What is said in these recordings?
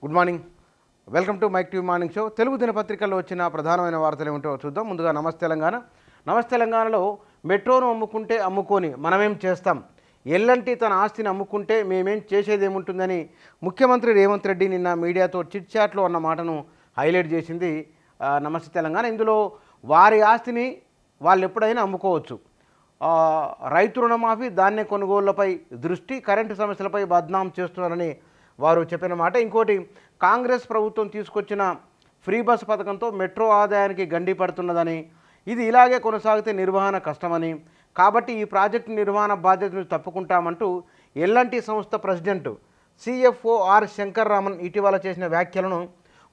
Good morning, welcome to Mike TV morning show. Telugu దినపత్రికల్లో వచ్చిన ప్రధానమైన వార్తలు ఏమిటో చూద్దాం. ముందుగా నమస్తే తెలంగాణ. నమస్తే తెలంగాణలో మెట్రోను అమ్ముకుంటే అమ్ముకొని మనమేం చేస్తాం, ఎల్లంటి తన ఆస్తిని అమ్ముకుంటే మేమేం చేసేది ఏముంటుందని ముఖ్యమంత్రి రేవంత్ రెడ్డి నిన్న మీడియాతో చిట్ చాట్లో అన్న మాటను హైలైట్ చేసింది నమస్తే తెలంగాణ. ఇందులో వారి ఆస్తిని వాళ్ళు ఎప్పుడైనా అమ్ముకోవచ్చు, రైతు రుణమాఫీ, ధాన్య కొనుగోళ్లపై దృష్టి, కరెంటు సమస్యలపై బద్నాం చేస్తున్నారని వారు చెప్పిన మాట. ఇంకోటి, కాంగ్రెస్ ప్రభుత్వం తీసుకొచ్చిన ఫ్రీ బస్ పథకంతో మెట్రో ఆదాయానికి గండి పడుతున్నదని, ఇది ఇలాగే కొనసాగితే నిర్వహణ కష్టమని, కాబట్టి ఈ ప్రాజెక్టు నిర్వహణ బాధ్యతను తప్పుకుంటామంటూ ఎల్ఎన్టీ సంస్థ president CFO R Shankar Raman ఇటీవల చేసిన వ్యాఖ్యలను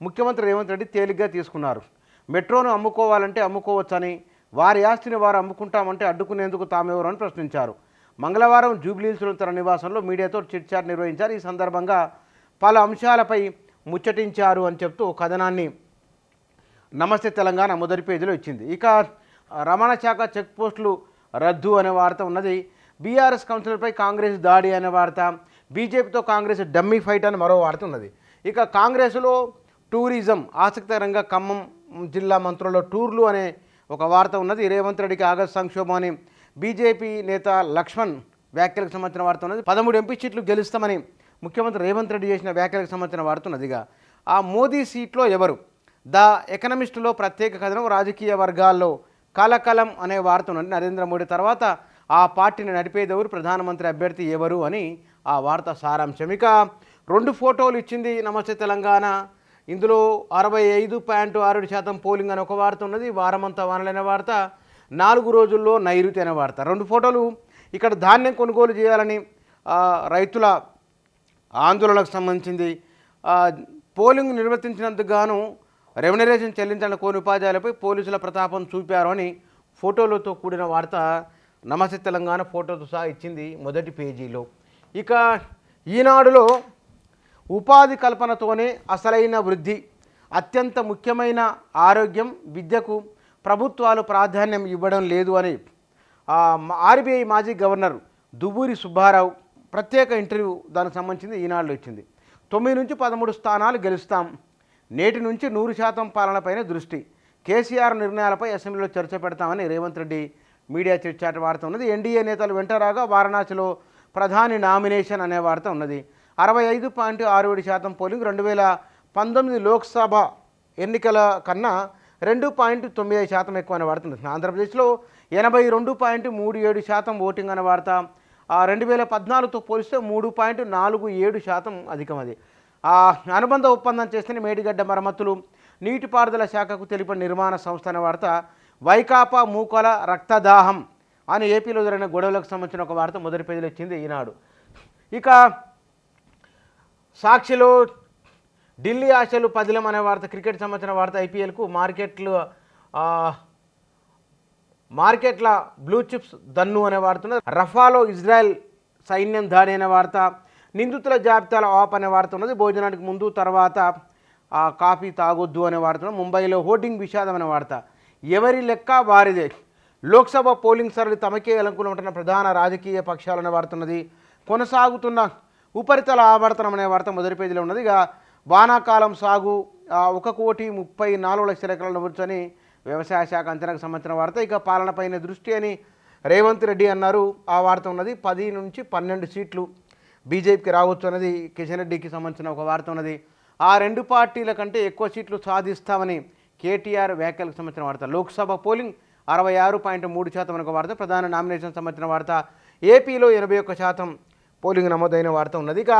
ముఖ్యమంత్రి రేవంత్ రెడ్డి తేలిగ్గా తీసుకున్నారు. మెట్రోను అమ్ముకోవాలంటే అమ్ముకోవచ్చని, వారి ఆస్తిని వారు అమ్ముకుంటామంటే అడ్డుకునేందుకు తామెవరు అని ప్రశ్నించారు. మంగళవారం జూబ్లీహిల్స్లో తన నివాసంలో మీడియాతో చిట్ చాట్ నిర్వహించారు. ఈ సందర్భంగా పలు అంశాలపై ముచ్చటించారు అని చెప్తూ కథనాన్ని నమస్తే తెలంగాణ మొదటి పేజీలో ఇచ్చింది. ఇక రవాణా శాఖ చెక్ పోస్టులు రద్దు అనే వార్త ఉన్నది. బీఆర్ఎస్ కౌన్సిలర్పై కాంగ్రెస్ దాడి అనే వార్త, బీజేపీతో కాంగ్రెస్ డమ్మీ ఫైట్ అని మరో వార్త ఉన్నది. ఇక కాంగ్రెస్లో టూరిజం ఆసక్తికరంగా ఖమ్మం జిల్లా మంత్రుల్లో టూర్లు అనే ఒక వార్త ఉన్నది. రేవంత్ రెడ్డికి ఆగస్టు సంక్షోభం అని బీజేపీ నేత లక్ష్మణ్ వ్యాఖ్యలకు సంబంధించిన వార్త ఉన్నది. 13 ఎంపీ సీట్లు గెలుస్తామని ముఖ్యమంత్రి రేవంత్ రెడ్డి చేసిన వ్యాఖ్యలకు సంబంధించిన వార్త ఉన్నదిగా. ఆ మోదీ సీట్లో ఎవరు, ద ఎకనమిస్టులో ప్రత్యేక కథనం, రాజకీయ వర్గాల్లో కలకలం అనే వార్త ఉన్నది. నరేంద్ర మోడీ తర్వాత ఆ పార్టీని నడిపేదెవరు, ప్రధానమంత్రి అభ్యర్థి ఎవరు అని ఆ వార్త సారాంశం. ఇక 2 ఫోటోలు ఇచ్చింది నమస్తే తెలంగాణ. ఇందులో 65.6% పోలింగ్ అనే ఒక వార్త ఉన్నది. వారమంతా వానలైన వార్త, 4 రోజుల్లో నైరుతి అనే వార్త. 2 ఫోటోలు. ఇక్కడ ధాన్యం కొనుగోలు చేయాలని రైతుల ఆందోళనకు సంబంధించింది. పోలింగ్ నిర్వర్తించినందుకు గాను రెమ్యునరేషన్ చెల్లించాలని కోని ఉపాధ్యాయులపై పోలీసుల ప్రతాపం చూపారు అని ఫోటోలతో కూడిన వార్త నమస్తే తెలంగాణ ఫోటోతో సహా ఇచ్చింది మొదటి పేజీలో. ఇక ఈనాడులో ఉపాధి కల్పనతోనే అసలైన వృద్ధి, అత్యంత ముఖ్యమైన ఆరోగ్యం, విద్యకు ప్రభుత్వాలు ప్రాధాన్యం ఇవ్వడం లేదు అని RBI మాజీ గవర్నర్ దువ్వూరి సుబ్బారావు ప్రత్యేక ఇంటర్వ్యూ దానికి సంబంధించింది ఈనాడులో ఇచ్చింది. 9 నుంచి 13 స్థానాలు గెలుస్తాం, నేటి నుంచి 100% పాలనపైనే దృష్టి, కేసీఆర్ నిర్ణయాలపై అసెంబ్లీలో చర్చ పెడతామని రేవంత్ రెడ్డి మీడియా చిట్చాట్ వార్త ఉన్నది. ఎన్డీఏ నేతలు వెంటరాగా వారణాసిలో ప్రధాని నామినేషన్ అనే వార్త ఉన్నది. 65.67% పోలింగ్ 2019 లోక్సభ ఎన్నికల కన్నా 2.95% ఎక్కువ అనే వార్త ఉంది. ఆంధ్రప్రదేశ్లో 82.37% ఓటింగ్ అనే వార్త. 2014తో పోలిస్తే 3.47% అధికం. అది అనుబంధ ఒప్పందం చేస్తేనే మేడిగడ్డ మరమ్మతులు, నీటిపారుదల శాఖకు తెలిపిన నిర్మాణ సంస్థ అనే వార్త. వైకాపా మూకల రక్తదాహం అని ఏపీలో జరిగిన గొడవలకు సంబంధించిన ఒక వార్త మొదటి పేజీలో ఇచ్చింది ఈనాడు. ఇక సాక్షిలో ఢిల్లీ ఆశలు పదిలం అనే వార్త, క్రికెట్ సంబంధించిన వార్త. IPLకు మార్కెట్ల బ్లూ చిప్స్ దన్ను అనే వార్త. రఫాలో ఇజ్రాయెల్ సైన్యం దాడి అనే వార్త. నిందితుల జాబితాల ఆప్ అనే వార్త ఉన్నది. భోజనానికి ముందు తర్వాత కాఫీ తాగొద్దు అనే వార్త. ముంబైలో హోర్డింగ్ విషాదం అనే వార్త. ఎవరి లెక్క వారిదే, లోక్సభ పోలింగ్ సరళి తమకే అనుకూలం ఉంటున్న ప్రధాన రాజకీయ పక్షాలనే వార్త ఉన్నది. కొనసాగుతున్న ఉపరితల ఆవర్తనం అనే వార్త మొదటి పేజీలో ఉన్నది. ఇక వానాకాలం సాగు 1,34,00,000 ఎకరాలను నవ్వుచని వ్యవసాయ శాఖ అంచనాకు సంబంధించిన వార్త. ఇక పాలనపైన దృష్టి అని రేవంత్ రెడ్డి అన్నారు, ఆ వార్త ఉన్నది. 10 నుంచి 12 సీట్లు బీజేపీకి రావచ్చు అనేది కిషన్ రెడ్డికి సంబంధించిన ఒక వార్త ఉన్నది. ఆ 2 పార్టీల కంటే ఎక్కువ సీట్లు సాధిస్తామని కేటీఆర్ వ్యాఖ్యలకు సంబంధించిన వార్త. లోక్సభ పోలింగ్ 66.3% అనే ఒక వార్త. ప్రధాన నామినేషన్ సంబంధించిన వార్త. ఏపీలో 81% పోలింగ్ నమోదైన వార్త ఉన్నది. ఇక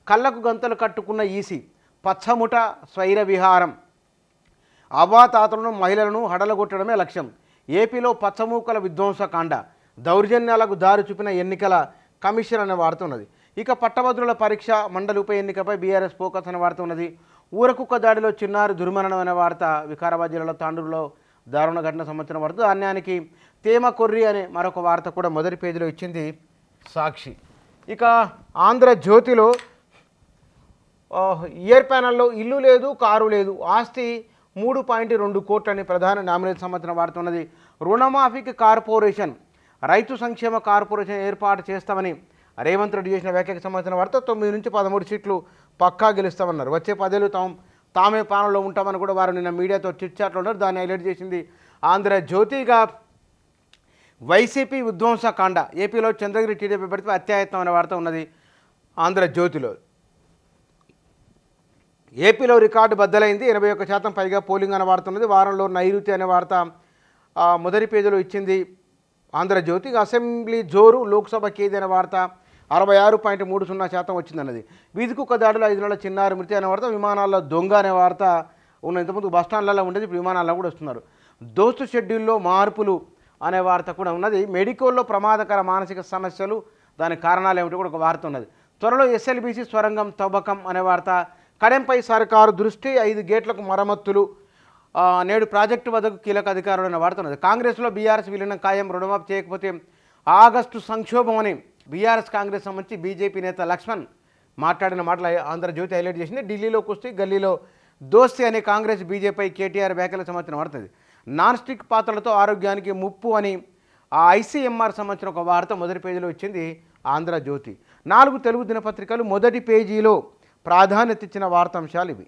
కళ్ళకు గంతలు కట్టుకున్న ఈసీ, పచ్చముట స్వైర విహారం, అవ్వాతాతలను మహిళలను హడలగొట్టడమే లక్ష్యం, ఏపీలో పచ్చమూకల విధ్వంసకాండ, దౌర్జన్యాలకు దారి చూపిన ఎన్నికల కమిషన్ అనే వార్త ఉన్నది. ఇక పట్టభద్రుల పరీక్ష మండలి ఉప ఎన్నికపై బీఆర్ఎస్ ఫోకస్ అనే వార్త ఉన్నది. ఊరకుక్క దాడిలో చిన్నారి దుర్మరణం అనే వార్త. వికారాబాద్ జిల్లాలో తాండూరులో దారుణ ఘటన సంబంధించిన వార్త. ధాన్యానికి తేమ కొర్రి అనే మరొక వార్త కూడా మొదటి పేజీలో ఇచ్చింది సాక్షి. ఇక ఆంధ్రజ్యోతిలో ఇయర్ ప్యానల్లో ఇల్లు లేదు, కారు లేదు, ఆస్తి 3.2 కోట్లని ప్రధాన నామినేషన్ సంబంధించిన వార్త ఉన్నది. రుణమాఫీకి కార్పొరేషన్, రైతు సంక్షేమ కార్పొరేషన్ ఏర్పాటు చేస్తామని రేవంత్ రెడ్డి చేసిన వ్యాఖ్యకు సంబంధించిన వార్త. 9 నుంచి 13 సీట్లు పక్కా గెలుస్తామన్నారు. వచ్చే 10 ఏళ్ళు తామే పాలనలో ఉంటామని కూడా వారు నిన్న మీడియాతో చిట్చాట్లో ఉన్నారు. దాన్ని హైలైట్ చేసింది ఆంధ్రజ్యోతిగా. వైసీపీ విధ్వంసకాండ, ఏపీలో చంద్రగిరి టీడీపీ పెడితే అత్యాయత్నం అనే వార్త ఉన్నది ఆంధ్రజ్యోతిలో. ఏపీలో రికార్డు బద్దలైంది, 81% పైగా పోలింగ్ అనే వార్త ఉన్నది. వారంలో నైరుతి అనే వార్త మొదటి పేజీలో ఇచ్చింది ఆంధ్రజ్యోతి. అసెంబ్లీ జోరు, లోక్సభ కేది అనే వార్త 66.30% వచ్చిందన్నది. వీధి కుక్క దాడులు 5 నెలల చిన్నారి మృతి అనే వార్త. విమానాల్లో దొంగ అనే వార్త ఉన్న, ఇంతకుముందు బస్టాండ్లలో ఉండేది, ఇప్పుడు విమానాల్లో కూడా వస్తున్నారు. దోస్తు షెడ్యూల్లో మార్పులు అనే వార్త కూడా ఉన్నది. మెడికోల్లో ప్రమాదకర మానసిక సమస్యలు, దాని కారణాలు ఏమిటో కూడా ఒక వార్త ఉన్నది. త్వరలో ఎస్ఎల్బీసీ స్వరంగం తవ్వకం అనే వార్త. కడెంపై సర్కారు దృష్టి, 5 గేట్లకు మరమ్మతులు, నేడు ప్రాజెక్టు వద్దకు కీలక అధికారులు అనే వార్త ఉన్నది. కాంగ్రెస్లో బీఆర్ఎస్ విలీనం ఖాయం, రుణమాఫీ చేయకపోతే ఆగస్టు సంక్షోభం అని బీఆర్ఎస్ కాంగ్రెస్ సంబంధించి బీజేపీ నేత లక్ష్మణ్ మాట్లాడిన మాటలు ఆంధ్రజ్యోతి హైలైట్ చేసింది. ఢిల్లీలో కుస్తీ, గల్లీలో దోస్తీ అనే కాంగ్రెస్ బీజేపీ కేటీఆర్ వ్యాఖ్యలకు సంబంధించిన వార్త. నాన్ స్టిక్ పాత్రలతో ఆరోగ్యానికి ముప్పు అని ఐసీఎంఆర్ సంబంధించిన ఒక వార్త మొదటి పేజీలో ఇచ్చింది ఆంధ్రజ్యోతి. 4 తెలుగు దినపత్రికలు మొదటి పేజీలో ప్రాధాన్యత ఇచ్చిన వార్తాంశాలు ఇవి.